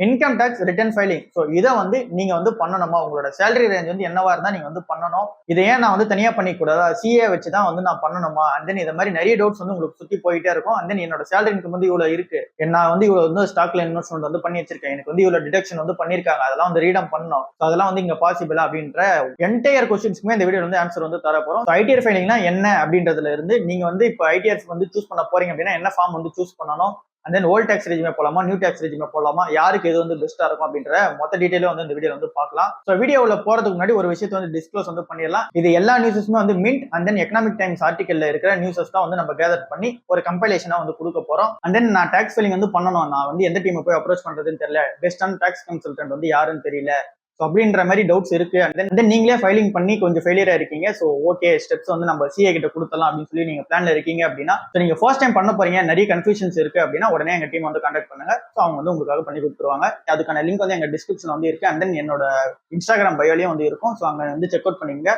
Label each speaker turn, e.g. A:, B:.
A: Income tax return filing. So இதை வந்து நீங்க வந்து பண்ணணுமா, உங்களோட சேலரி ரேஞ்ச் வந்து என்னவா இருந்தா நீங்க வந்து பண்ணணும். இதை ஏன் நான் வந்து தனியா பண்ணிக்கூடாதா, சிஏ வச்சு தான் வந்து நான் பண்ணணுமா, அண்ட் தென் இதை மாதிரி நிறைய டவுட்ஸ் வந்து உங்களுக்கு சுத்தி போயிட்டே இருக்கும். அண்ட் தென் என்னோட சேலரி இன்கம் வந்து இவ்வளவு இருக்கு, நான் வந்து இவ்வளவு வந்து ஸ்டாக்ல இன்வெஸ்ட்மெண்ட் வந்து பண்ணி வச்சிருக்கேன், எனக்கு வந்து இவ்வளவு டிடக்ஷன் வந்து பண்ணிருக்காங்க, அதெல்லாம் வந்து ரீடம் பண்ணணும், அதெல்லாம் வந்து இங்க பாசிபிளா அப்படின்ற என்டையர் கொஸ்டின்ஸ்க்குமே இந்த வீடியோ வந்து ஆன்சர் வந்து தர போறோம். ஐடிஆர் ஃபைலிங்னா என்ன அப்படின்றதுல இருந்து நீங்க வந்து இப்போ ஐடிஆர் வந்து சூஸ் பண்ண போறீங்க அப்படின்னா என்ன ஃபார்ம் வந்து சூஸ் பண்ணணும், அண்ட் தென் ஓல்ட் டேக்ஸ் ரெஜிமே போலாமா, நியூ டேக்ஸ் ரெஜிமே போலாமா, யாருக்கு எது வந்து பெஸ்டா இருக்கும் அப்படின்ற மொத்த டீடைலும் வந்து இந்த வீடியோ வந்து பார்க்கலாம். ஸோ வீடியோவில் போறதுக்கு முன்னாடி ஒரு விஷயத்தை வந்து டிஸ்க்ளோஸ் வந்து பண்ணிடலாம். இது எல்லா நியூஸஸுமே வந்து Mint and then Economic Times ஆர்டிகல்ல இருக்கிற நியூஸஸ் தான் வந்து நம்ம கேதர் பண்ணி ஒரு கம்பைலேஷனா வந்து கொடுக்க போறோம். அண்ட் தென் நான் டேக்ஸ் ஃபைலிங் வந்து பண்ணணும், நான் வந்து எந்த டீமை போய் அப்ரோச் பண்றதுன்னு தெரியல, பெஸ்டான டேக்ஸ் கன்சல்டன்ட் வந்து யாருன்னு தெரியல, அப்படின்ற மாதிரி டவுட்ஸ் இருக்கு. அண்ட் தென் நீங்களே ஃபைலிங் பண்ணி கொஞ்சம் ஃபெயிலியரா இருக்கீங்க. ஸோ ஓகே, ஸ்டெப்ஸ் வந்து நம்ம சிஏ கிட்ட கொடுத்தலாம் அப்படின்னு சொல்லி நீங்க பிளான்ல இருக்கீங்க அப்படின்னா, நீங்க ஃபர்ஸ்ட் டைம் பண்ண போறீங்க, நிறைய கன்ஃபியூஷன்ஸ் இருக்கு அப்படின்னா உடனே எங்க டீம் வந்து கான்டாக்ட் பண்ணுங்க. ஸோ அவங்க வந்து உங்களுக்காக பண்ணி கொடுத்துருவாங்க. அதுக்கான லிங்க் வந்து எங்க டிஸ்கிரிப்ஷன் வந்து இருக்கு. அண்ட் தென் என்னோட இன்ஸ்டாகிராம் பயோலயும் வந்து இருக்கும். ஸோ அங்க வந்து செக் அவுட் பண்ணிங்க.